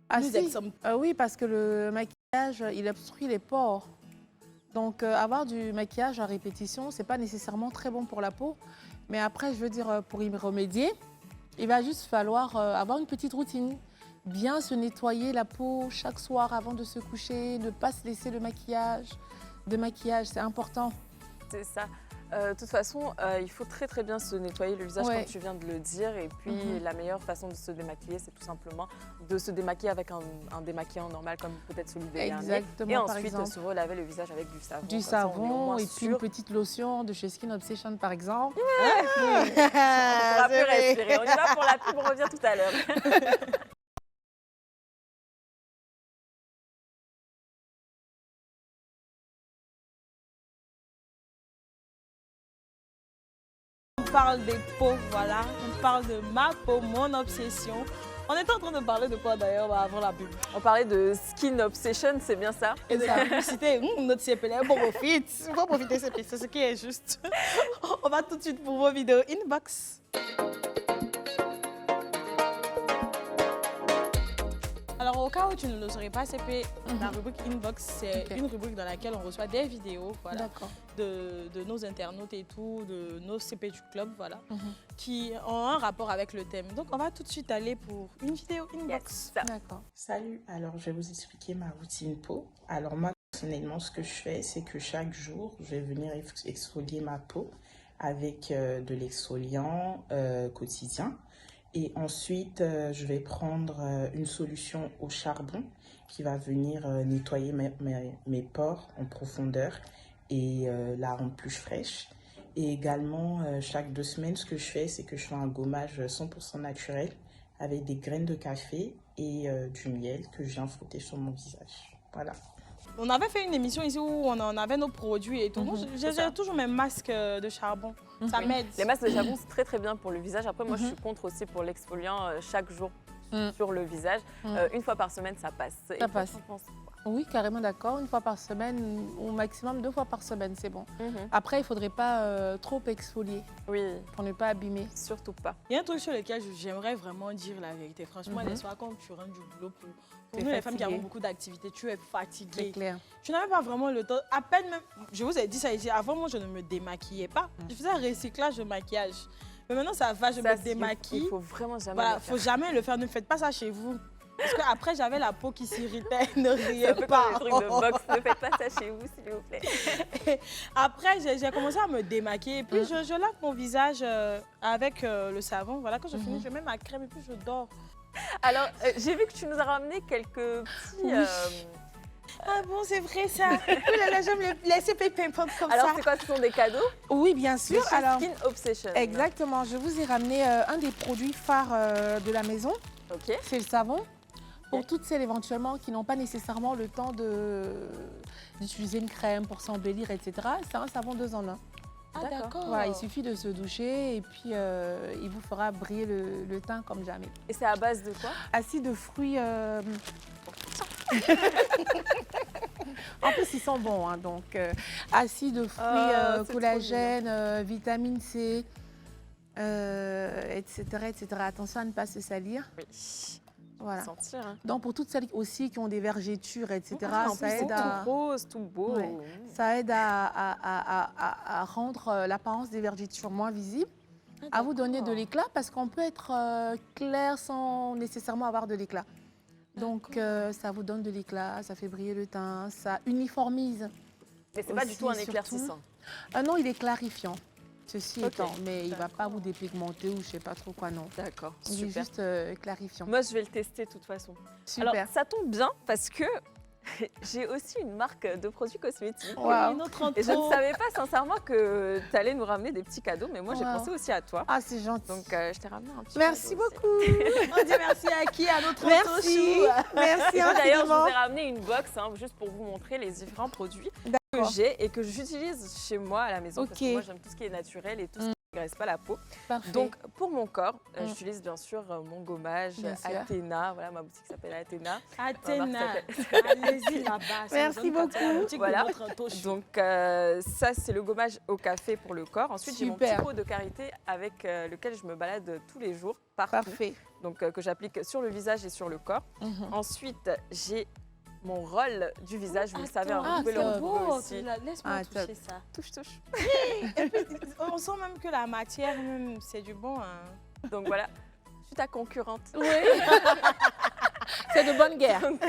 Ah Nous si, exemples. oui, parce que le maquillage, il obstrue les pores. Donc, avoir du maquillage à répétition, c'est pas nécessairement très bon pour la peau. Mais après, je veux dire, pour y remédier, il va juste falloir avoir une petite routine. Bien se nettoyer la peau chaque soir avant de se coucher, ne pas se laisser le maquillage. De maquillage, c'est important. C'est ça. De toute façon, il faut très bien se nettoyer le visage Ouais. comme tu viens de le dire. Et puis, la meilleure façon de se démaquiller, c'est tout simplement de se démaquiller avec un démaquillant normal, comme peut-être celui des derniers. Exactement, Et par ensuite, exemple. se relaver le visage avec du savon. Du Comme ça, on est au savon moins et puis sûr. une petite lotion de chez Skin Obsession, par exemple. On pourra plus respirer. On y va pour la pub, on revient tout à l'heure. On parle des peaux, voilà. On parle de ma peau, mon obsession. On était en train de parler de quoi d'ailleurs avant la pub? On parlait de Skin Obsession, c'est bien ça? Et de la publicité, notre CPL, bon profite. Il faut profiter, c'est ce qui est juste. On va tout de suite pour vos vidéos inbox. Alors, au cas où tu ne le saurais pas, CP, la rubrique Inbox, c'est Ok. une rubrique dans laquelle on reçoit des vidéos voilà, D'accord. de nos internautes et tout, de nos CP du club, voilà, qui ont un rapport avec le thème. Donc, on va tout de suite aller pour une vidéo Inbox. Yes. D'accord. Salut, alors je vais vous expliquer ma routine peau. Alors moi, personnellement, ce que je fais, c'est que chaque jour, je vais venir exfolier ma peau avec de l'exfoliant quotidien. Et ensuite, je vais prendre une solution au charbon qui va venir nettoyer mes pores en profondeur et la rendre plus fraîche. Et également, chaque 2 semaines, ce que je fais, c'est que je fais un gommage 100% naturel avec des graines de café et du miel que je viens frotter sur mon visage. Voilà. On avait fait une émission ici où on avait nos produits et tout. Moi, c'est ça. j'ai toujours mes masques de charbon. Ça m'aide. Les masques de charbon, c'est très bien pour le visage. Après, moi, je suis contre aussi pour l'exfoliant chaque jour sur le visage. Une fois par semaine, ça passe. Et toi, passe. t'en penses quoi? Oui, carrément d'accord. Une fois par semaine, au maximum 2 fois par semaine, c'est bon. Après, il ne faudrait pas trop exfolier Oui, pour ne pas abîmer. surtout pas. Il y a un truc sur lequel j'aimerais vraiment dire la vérité. Franchement, les soirs, quand tu rentres du boulot, pour T'es nous, les femmes qui fatiguée. avons beaucoup d'activités, tu es C'est fatiguée. clair. Tu n'avais pas vraiment le temps. À peine même, je vous ai dit ça ici, avant moi, je ne me démaquillais pas. Je faisais un recyclage de maquillage. Mais maintenant, ça va, je Ça, me démaquille. Il faut vraiment jamais Voilà, le faire. faut jamais le faire. Ne faites pas ça chez vous. Parce qu'après, j'avais la peau qui s'irritait. Ne C'est riez un peu pas. comme les trucs de boxe. Ne faites pas ça chez vous, s'il vous plaît. Après, j'ai commencé à me démaquiller. Et puis, je lave mon visage avec le savon. Voilà, quand je finis, je mets ma crème et puis je dors. Alors, j'ai vu que tu nous as ramené quelques petits... Ah bon, c'est vrai ça. Ouh là là, j'aime les CP pimpantes comme Alors, ça. c'est quoi? Ce sont des cadeaux? Oui, bien De sûr. chez Alors, Skin Obsession. exactement. Je vous ai ramené un des produits phares de la maison. Ok. C'est le savon. Pour toutes celles éventuellement qui n'ont pas nécessairement le temps d'utiliser une crème pour s'embellir, etc. C'est un savon 2 en 1. Ah d'accord. Voilà, il suffit de se doucher et puis il vous fera briller le teint comme jamais. Et c'est à base de quoi? Acide de fruits. En plus, ils sont bons, hein, donc acide de fruits, Ah, c'est collagène, vitamine C, etc., etc. Attention à ne pas se salir. Oui. Voilà. Sentir. Hein. Donc pour toutes celles aussi qui ont des vergetures, etc., Ah, en ça plus, c'est aide à... tout rose, tout beau. Ouais. Ça aide à rendre l'apparence des vergetures moins visible, à vous donner de l'éclat, parce qu'on peut être clair sans nécessairement avoir de l'éclat. Donc ça vous donne de l'éclat, ça fait briller le teint, ça uniformise. Mais c'est pas du aussi, tout un surtout. éclaircissant. Non, il est clarifiant, ceci Ok. étant, mais il ne va pas vous dépigmenter ou je ne sais pas trop quoi, non. D'accord, Il est super. juste clarifiant. Moi, je vais le tester de toute façon. Super. Alors, ça tombe bien parce que j'ai aussi une marque de produits cosmétiques. Wow. Une autre Et je ne intro. savais pas sincèrement que tu allais nous ramener des petits cadeaux, mais moi, j'ai Wow. pensé aussi à toi. Ah, c'est gentil. Donc, je t'ai ramené un petit Merci cadeau aussi. beaucoup. On dit merci à qui? À notre Merci. Antochou. Merci Et moi, d'ailleurs, je infiniment. vous ai ramené une box juste pour vous montrer les différents produits que j'ai et que j'utilise chez moi à la maison. Parce Ok. que moi, j'aime tout ce qui est naturel et tout ce n'agresse pas la peau. Parfait. Donc, pour mon corps, j'utilise bien sûr mon gommage Bien sûr. Athéna. Voilà, ma boutique s'appelle Athéna. Athéna, Ma marque allez-y là-bas. ça Merci nous donne pas beaucoup. la boutique de Voilà. notre Antoche. Donc, ça, c'est le gommage au café pour le corps. Ensuite, j'ai mon Super. petit pot de karité avec lequel je me balade tous les jours, partout. Parfait. Donc, que j'applique sur le visage et sur le corps. Ensuite, j'ai mon rôle du visage. Vous le savez, Attends, vous pouvez le c'est retrouver beau, aussi. laisse-moi Ah, toucher top. ça. Touche. On sent même que la matière, même, c'est du bon. Hein. Donc, voilà. Je suis ta concurrente. Oui. C'est de bonne guerre. Donc,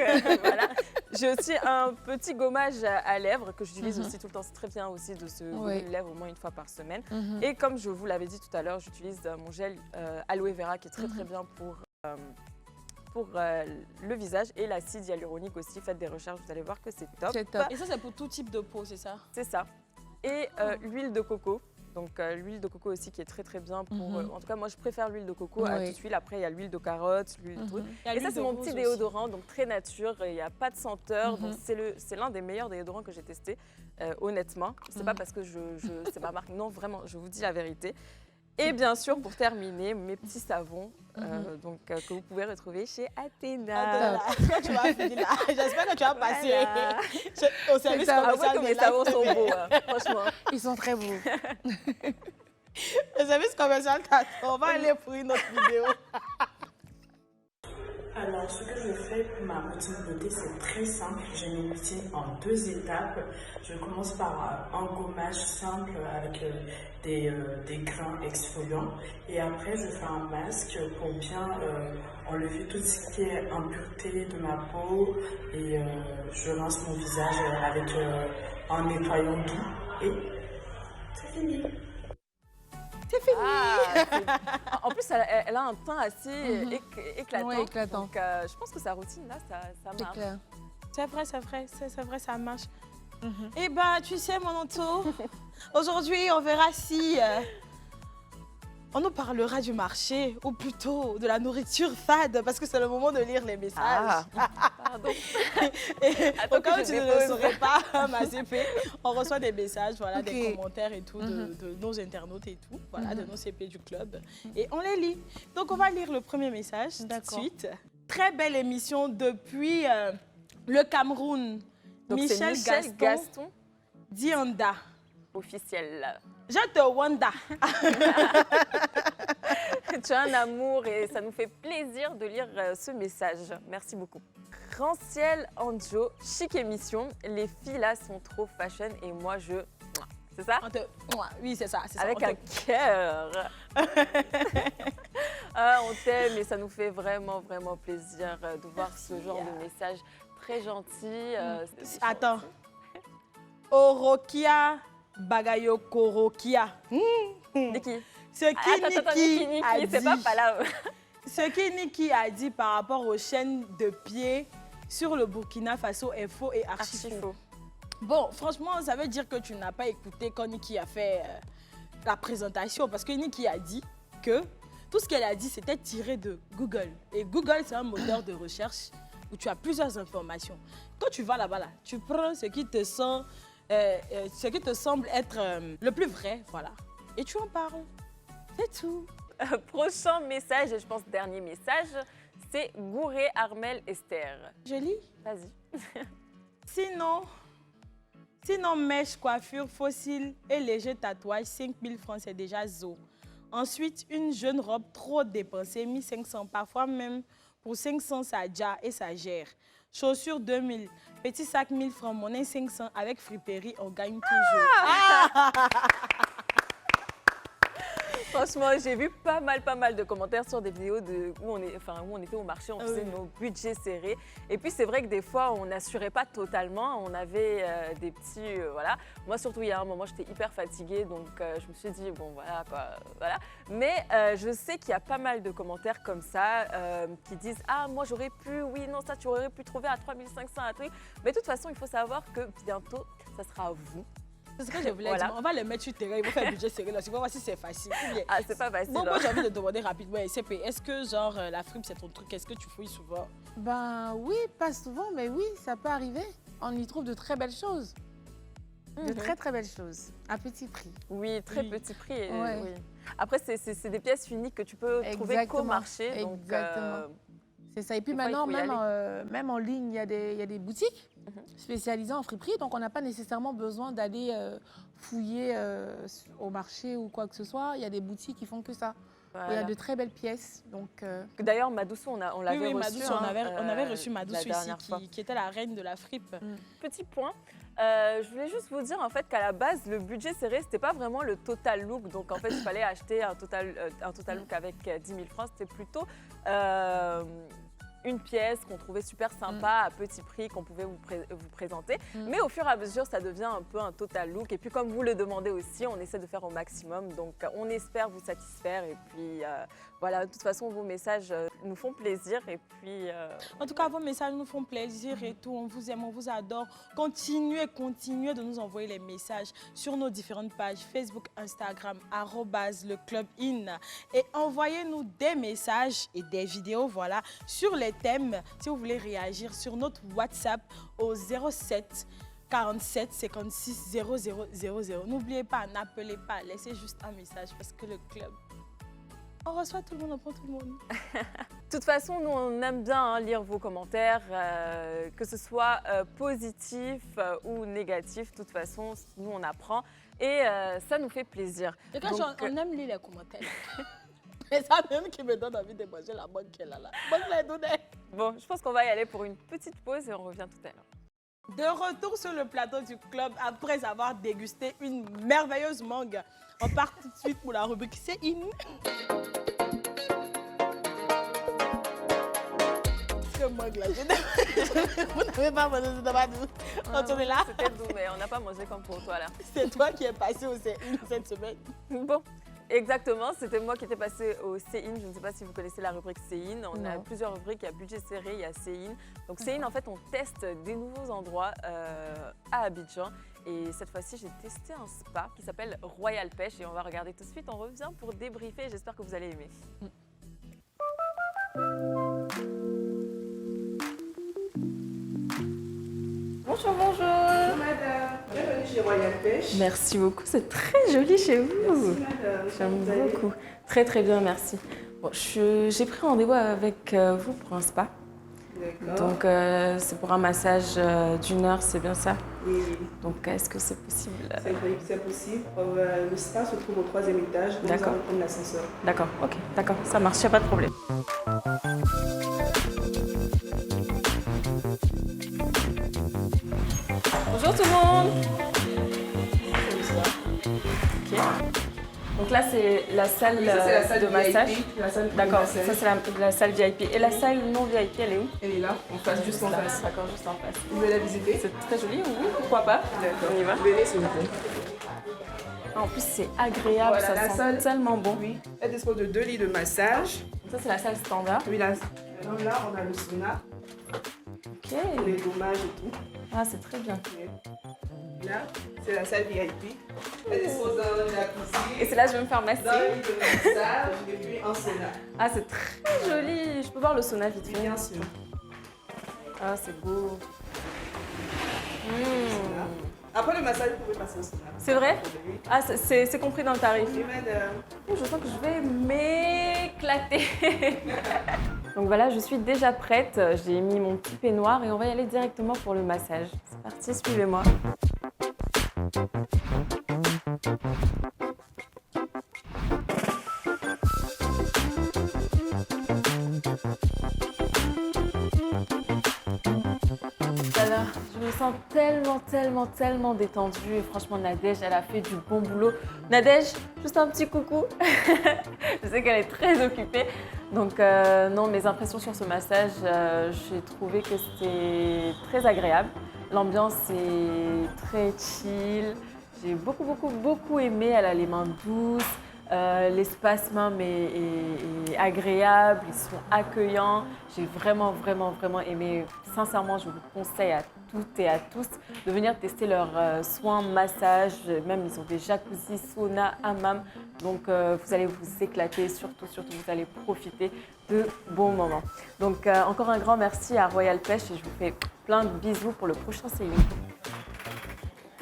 voilà. J'ai aussi un petit gommage à lèvres que j'utilise aussi tout le temps. C'est très bien aussi de se gommer les lèvres au moins une fois par semaine. Et comme je vous l'avais dit tout à l'heure, j'utilise mon gel aloe vera qui est très bien pour le visage, et l'acide hyaluronique aussi. Faites des recherches, vous allez voir que c'est top. C'est top. Et ça, c'est pour tout type de peau, c'est ça? C'est ça. Et l'huile de coco. Donc l'huile de coco aussi qui est très bien pour... en tout cas, moi je préfère l'huile de coco à toute huile. Après, il y a l'huile de carotte, l'huile de truc. Et ça, c'est mon petit déodorant, donc très nature. Il n'y a pas de senteur. Donc c'est l'un des meilleurs déodorants que j'ai testé, honnêtement. C'est pas parce que c'est ma marque. Non, vraiment, je vous dis la vérité. Et bien sûr, pour terminer, mes petits savons donc, que vous pouvez retrouver chez Athéna. J'espère que tu vas finir là. J'espère que tu vas passer Voilà. au service ça. Ah ouais, commercial comme de mes savons Life. sont beaux, hein, franchement. Ils sont très beaux. Le service commercial t'attend. On va aller pour une autre vidéo. Alors, ce que je fais pour ma routine beauté, c'est très simple. J'ai une routine en 2 étapes. Je commence par un gommage simple avec des grains exfoliants. Et après, je fais un masque pour bien enlever tout ce qui est impureté de ma peau. Et je rince mon visage avec un nettoyant doux. Et c'est fini. En plus, elle a un teint assez éclatant. Oui, éclatant. Donc, je pense que sa routine, là, ça C'est marche. clair. C'est vrai, ça marche. Eh ben, tu sais, mon Anto, aujourd'hui, on verra si on nous parlera du marché, ou plutôt de la nourriture fade, parce que c'est le moment de lire les messages. Pardon. Et Attends au cas que où je tu ne le dépose. saurais pas, ma CP, on reçoit des messages, voilà, des Ok. commentaires et tout de nos internautes et tout, voilà, de nos CP du club. Et on les lit. Donc, on va lire le premier message tout de D'accord. suite. Très belle émission depuis le Cameroun. Donc, c'est Michel Gaston, Dianda. officiel. Je te wanda. Tu as un amour et ça nous fait plaisir de lire ce message. Merci beaucoup. Ranciel Anjo, chic émission. Les filles là sont trop fashion et moi je... C'est ça? Oui, c'est ça. Avec on un te- cœur. Ah, on t'aime et ça nous fait vraiment plaisir de voir ce genre de message très gentil. Attends. Orokia Bagayo Korokia. Niki. Ce qui Attends, Niki a Niki, c'est dit. pas Palav. Ce que Niki a dit par rapport aux chaînes de pied sur le Burkina Faso est faux et archi Archi faux. faux. Bon, franchement, ça veut dire que tu n'as pas écouté quand Niki a fait la présentation, parce que Niki a dit que tout ce qu'elle a dit, c'était tiré de Google. Et Google, c'est un moteur de recherche où tu as plusieurs informations. Quand tu vas là-bas, là, tu prends ce qui te semble être le plus vrai, voilà, et tu en parles. C'est tout. Prochain message, et je pense dernier message, c'est Gouré Armel Esther. Je lis. Vas-y. Sinon, mèche, coiffure, fossile et léger tatouage, 5 000 francs, c'est déjà zo. Ensuite, une jeune robe trop dépensée, 1 500, parfois même pour 500, ça déjà et ça gère. Chaussures 2 000, petit sac 1 000 francs, monnaie 500, avec friperie, on gagne toujours. Franchement, j'ai vu pas mal de commentaires sur des vidéos où on était au marché, on faisait nos budgets serrés. Et puis c'est vrai que des fois, on n'assurait pas totalement, on avait des petits... voilà. Moi surtout, il y a un moment, j'étais hyper fatiguée, donc je me suis dit, bon voilà, quoi, voilà. Mais je sais qu'il y a pas mal de commentaires comme ça qui disent, ah moi j'aurais pu, oui, non, ça tu aurais pu trouver à 3 500 un truc. Mais de toute façon, il faut savoir que bientôt, ça sera à vous. C'est ce que je voulais Voilà. dire. On va les mettre sur terrain, ils vont faire le budget serré là. Tu vas voir si c'est facile. Ou bien- Ah, c'est pas facile. Bon, moi hein. j'ai envie de demander rapidement, CP, est-ce que genre la frime c'est ton truc, est-ce que tu fouilles souvent? Ben oui, pas souvent, mais oui, ça peut arriver. On y trouve de très belles choses. De très très belles choses, à petit prix. Oui, très Oui. petit prix. Et, Ouais. oui. Après, c'est des pièces uniques que tu peux trouver qu'au Exactement, marché. Donc, exactement. C'est ça. Et puis des fois, il maintenant, faut y même en ligne, il y a des boutiques spécialisées en friperie. Donc, on n'a pas nécessairement besoin d'aller fouiller au marché ou quoi que ce soit. Il y a des boutiques qui font que ça. Et il y voilà. a de très belles pièces. Donc, D'ailleurs, Madoussou, on l'avait Oui, reçu. Madoussou, on avait hein, reçu Madoussou la ici, dernière fois. qui était la reine de la fripe. Petit point, je voulais juste vous dire en fait qu'à la base, le budget serré, c'était pas vraiment le total look. Donc en fait, il fallait acheter un total look avec 10 000 francs. C'était plutôt une pièce qu'on trouvait super sympa à petit prix qu'on pouvait vous présenter. Mais au fur et à mesure, ça devient un peu un total look. Et puis comme vous le demandez aussi, on essaie de faire au maximum. Donc on espère vous satisfaire. Et puis voilà, de toute façon, vos messages nous font plaisir. Et puis En tout cas, vos messages nous font plaisir et tout. On vous aime, on vous adore. Continuez de nous envoyer les messages sur nos différentes pages Facebook, Instagram, @leclubin. Et envoyez-nous des messages et des vidéos, voilà, sur les thèmes. Si vous voulez réagir sur notre WhatsApp au 07 47 56 00 00. N'oubliez pas, n'appelez pas, laissez juste un message parce que le club, on reçoit tout le monde, on prend tout le monde. de toute façon, nous, on aime bien lire vos commentaires, que ce soit positif ou négatif. De toute façon, nous, on apprend et ça nous fait plaisir. Et quand Donc, on aime lire les commentaires. C'est ça même qui me donne envie de manger la bonne qu'elle a là. Bonne la donnée. Bon, je pense qu'on va y aller pour une petite pause et on revient tout à l'heure. De retour sur le plateau du club après avoir dégusté une merveilleuse mangue. On part tout de suite pour la rubrique C'est in. Ce mangue là, vous n'avez pas mangé de tomate. Quand on est là, C'était doux, mais on n'a pas mangé comme pour toi là. c'est toi qui es passé au C'est in cette semaine. Bon, exactement, c'était moi qui étais passée au CIN. Je ne sais pas si vous connaissez la rubrique CIN. On a Non. plusieurs rubriques, il y a budget serré, il y a CIN. Donc CIN, en fait, on teste des nouveaux endroits à Abidjan. Et cette fois-ci, j'ai testé un spa qui s'appelle Royal Pêche. Et on va regarder tout de suite. On revient pour débriefer. J'espère que vous allez aimer. Bonjour, bonjour. Madame, bienvenue chez Royal Pêche. Merci beaucoup, c'est très joli chez vous. Merci madame. J'aime Vous allez- beaucoup. Très très bien, merci. Bon, j'ai pris rendez-vous avec vous pour un spa. D'accord. Donc c'est pour un massage d'1 heure, c'est bien ça? Oui, oui. Donc est-ce que c'est possible? C'est possible. Le spa se trouve au 3e étage. Donc D'accord. Nous allons prendre l'ascenseur. D'accord, ok, d'accord, ça marche, il n'y a pas de problème. Bonjour tout le monde. Ok. Donc là c'est la salle, Oui, ça, c'est la salle de VIP, massage. la salle de D'accord, massage. ça c'est la salle VIP. Et la salle non VIP, elle est où? Elle est là, en face, juste en Là, face. D'accord, juste en face. Vous voulez la visiter? C'est très joli, oui, pourquoi pas? D'accord. On y va. Venez s'il vous plaît. En plus c'est agréable, Voilà, ça la sent salle. tellement bon. Oui. Elle dispose de 2 lits de massage. Ça c'est la salle standard. Oui, là, maintenant, là, on a le sauna, Ok. pour les dommages et tout. Ah, c'est très bien. Là, c'est la salle VIP. Elle dispose d'un jacuzzi, Et c'est là que je vais me faire masser. d'un lit de massage et puis un sauna. Ah, c'est très joli. Je peux voir le sauna vite Oui, fait. bien sûr. Ah, c'est beau. Sauna. Après le massage, vous pouvez passer au sauna. C'est vrai? Oui. Ah, c'est compris dans le tarif. Oui, madame. Oh, je sens que je vais m'éclater. Donc voilà, je suis déjà prête. J'ai mis mon petit peignoir et on va y aller directement pour le massage. C'est parti, suivez-moi. Voilà, je me sens tellement détendue et franchement Nadège, elle a fait du bon boulot. Nadège, juste un petit coucou. Je sais qu'elle est très occupée. Donc non, mes impressions sur ce massage, j'ai trouvé que c'était très agréable. L'ambiance est très chill. J'ai beaucoup aimé. Elle a les mains douces. L'espace même est agréable, ils sont accueillants. J'ai vraiment aimé. Sincèrement, je vous conseille à toutes et à tous de venir tester leurs soins, massage. Même ils ont des jacuzzi, sauna, hammam. Donc vous allez vous éclater, surtout vous allez profiter de bons moments. Donc encore un grand merci à Royal Pêche et je vous fais plein de bisous pour le prochain CIN.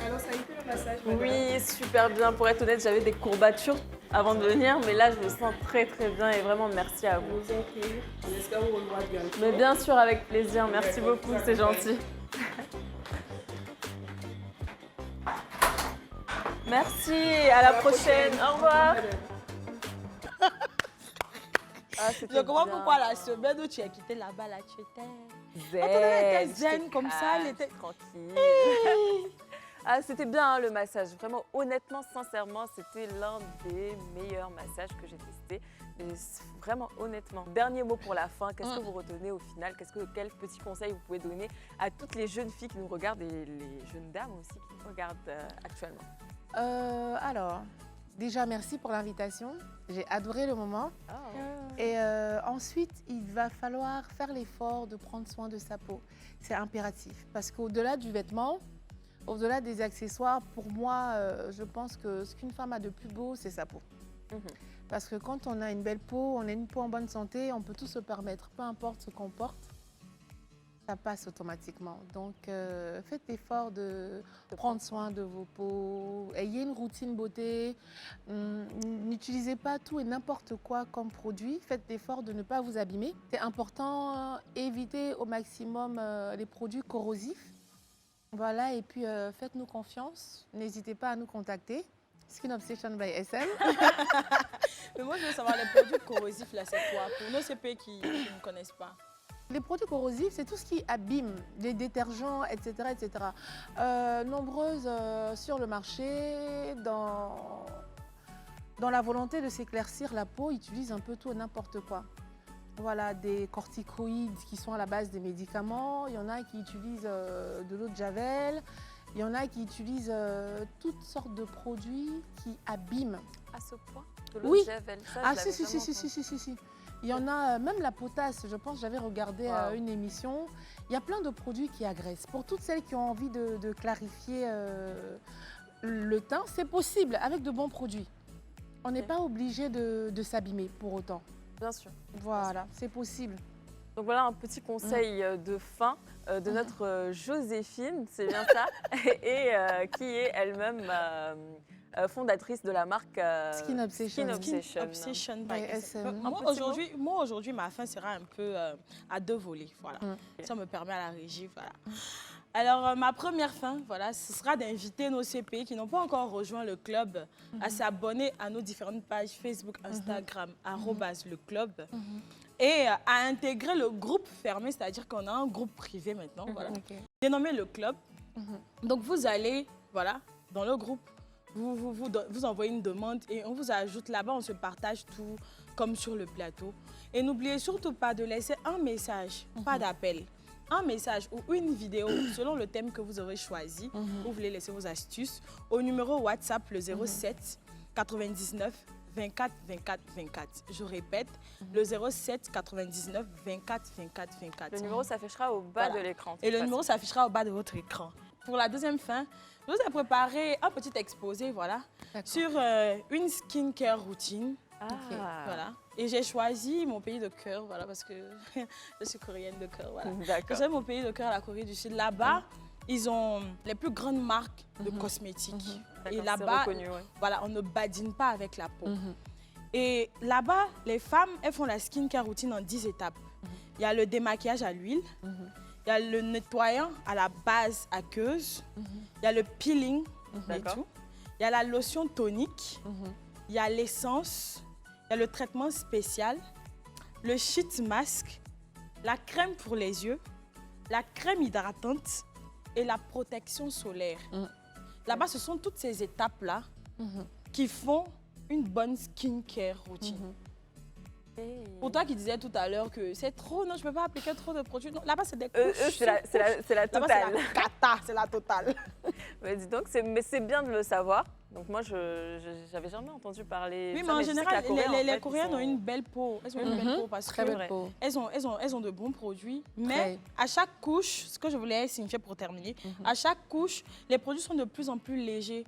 Alors, ça a été le Oui, super bien. Pour être honnête, j'avais des courbatures avant de venir, mais là, je me sens très très bien et vraiment merci à vous. J'espère vous revoir bientôt. Mais bien sûr, avec plaisir. Merci beaucoup, c'est gentil. Merci, à la prochaine. Au revoir. Ah, c'était Je comprends bien. pourquoi la semaine où tu as quitté là-bas, là, tu étais... Zen, elle était zen j'étais comme ça, calme, elle était- tranquille. Ah, c'était bien hein, le massage. Vraiment, honnêtement, sincèrement, c'était l'un des meilleurs massages que j'ai testé. Et vraiment, honnêtement. Dernier mot pour la fin. Qu'est-ce que vous retenez au final? Quels petits conseils vous pouvez donner à toutes les jeunes filles qui nous regardent et les jeunes dames aussi qui nous regardent actuellement? Alors, déjà, merci pour l'invitation. J'ai adoré le moment. Oh. Et ensuite, il va falloir faire l'effort de prendre soin de sa peau. C'est impératif. Parce qu'au-delà du vêtement, au-delà des accessoires, pour moi, je pense que ce qu'une femme a de plus beau, c'est sa peau. Parce que quand on a une belle peau, on a une peau en bonne santé, on peut tout se permettre. Peu importe ce qu'on porte, ça passe automatiquement. Donc, faites l'effort de prendre soin de vos peaux. Ayez une routine beauté. N'utilisez pas tout et n'importe quoi comme produit. Faites l'effort de ne pas vous abîmer. C'est important, évitez au maximum les produits corrosifs. Voilà, et puis faites-nous confiance. N'hésitez pas à nous contacter. Skin Obsession by SM. Mais moi, je veux savoir, les produits corrosifs, là, c'est quoi? Pour nos CP qui ne connaissent pas. Les produits corrosifs, c'est tout ce qui abîme, les détergents, etc. etc. Nombreuses sur le marché, dans la volonté de s'éclaircir la peau, utilisent un peu tout et n'importe quoi. Voilà, des corticoïdes qui sont à la base des médicaments. Il y en a qui utilisent de l'eau de javel. Il y en a qui utilisent toutes sortes de produits qui abîment. À ce point de l'eau Oui. de javel, ça, Ah je si, l'avais si, si, jamais si, si, si, si. Il y en a, même la potasse, je pense, j'avais regardé Wow. une émission. Il y a plein de produits qui agressent. Pour toutes celles qui ont envie de clarifier le teint, c'est possible avec de bons produits. On n'est Ok. pas obligé de s'abîmer pour autant. Bien sûr. Voilà, c'est possible. Donc voilà un petit conseil de fin de notre Joséphine, c'est bien ça, et qui est elle-même fondatrice de la marque Skin Obsession. Obsession by By SM. SM. Moi, aujourd'hui, ma fin sera un peu à deux volets. Voilà. Ça me permet à la régie. Voilà. Alors, ma première fin, voilà, ce sera d'inviter nos CP qui n'ont pas encore rejoint le club à s'abonner à nos différentes pages Facebook, Instagram, @le club. Et à intégrer le groupe fermé, c'est-à-dire qu'on a un groupe privé maintenant, voilà, dénommé le club. Donc, vous allez, voilà, dans le groupe, vous envoyez une demande et on vous ajoute là-bas, on se partage tout comme sur le plateau. Et n'oubliez surtout pas de laisser un message, pas d'appel. Un message ou une vidéo selon le thème que vous aurez choisi, où vous voulez laisser vos astuces, au numéro WhatsApp, le 07 99 24 24 24. Je répète, le 07 99 24 24 24. Le numéro s'affichera au bas de l'écran. Et le numéro s'affichera au bas de votre écran. Pour la deuxième fin, je vous ai préparé un petit exposé, voilà, sur une skincare routine. Voilà. Et j'ai choisi mon pays de cœur, voilà, parce que je suis coréenne de cœur, voilà. D'accord. J'ai mon pays de cœur, la Corée du Sud. Là-bas, ils ont les plus grandes marques de cosmétiques. Et là-bas, voilà, on ne badine pas avec la peau. Et là-bas, les femmes, elles font la skincare routine en 10 étapes. Il y a le démaquillage à l'huile, il y a le nettoyant à la base aqueuse, il y a le peeling et tout, il y a la lotion tonique, il y a l'essence, il y a le traitement spécial, le sheet mask, la crème pour les yeux, la crème hydratante et la protection solaire. Là-bas, ce sont toutes ces étapes-là qui font une bonne skincare routine. Pour toi qui disais tout à l'heure que c'est trop, non, je ne peux pas appliquer trop de produits. Non, là-bas, c'est des couches. C'est la Là-bas, totale. c'est la cata, c'est la totale. Mais dis donc, mais c'est bien de le savoir. Donc moi, j'avais jamais entendu parler Oui, de mais ça, en je sais que général, la Corée, en les fait, Coréennes ils sont- ont une belle peau. Elles ont une belle peau parce Très que belle peau. elles ont de bons produits. Mais à chaque couche, ce que je voulais signifier pour terminer, à chaque couche, les produits sont de plus en plus légers.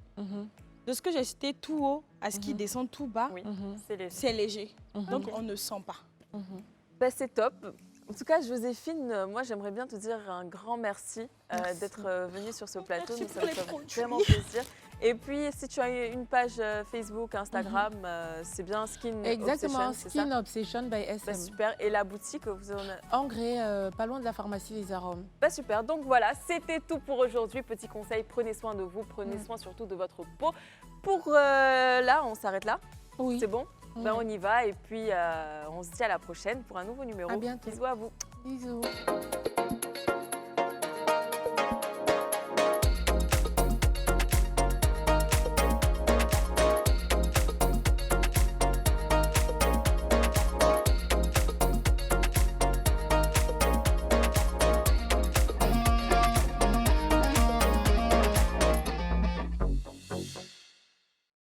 De ce que j'ai cité tout haut à ce qui descend tout bas, Oui, c'est léger. c'est léger. Donc, on ne sent pas. Bah, c'est top. En tout cas, Joséphine, moi, j'aimerais bien te dire un grand merci, d'être venue sur ce plateau. Merci Nous, ça pour me les fait produits. vraiment plaisir. Et puis, si tu as une page Facebook, Instagram, c'est bien Skin Exactement, Obsession, c'est Skin ça? Obsession by SM. Bah, super. Et la boutique, vous en avez... Engrais, pas loin de la pharmacie Les Arômes. Bah, super. Donc voilà, c'était tout pour aujourd'hui. Petit conseil, prenez soin de vous, prenez soin surtout de votre peau. Pour là, on s'arrête là. Oui. C'est bon? Oui. Ben, on y va et puis on se dit à la prochaine pour un nouveau numéro. À bientôt. Bisous à vous. Bisous.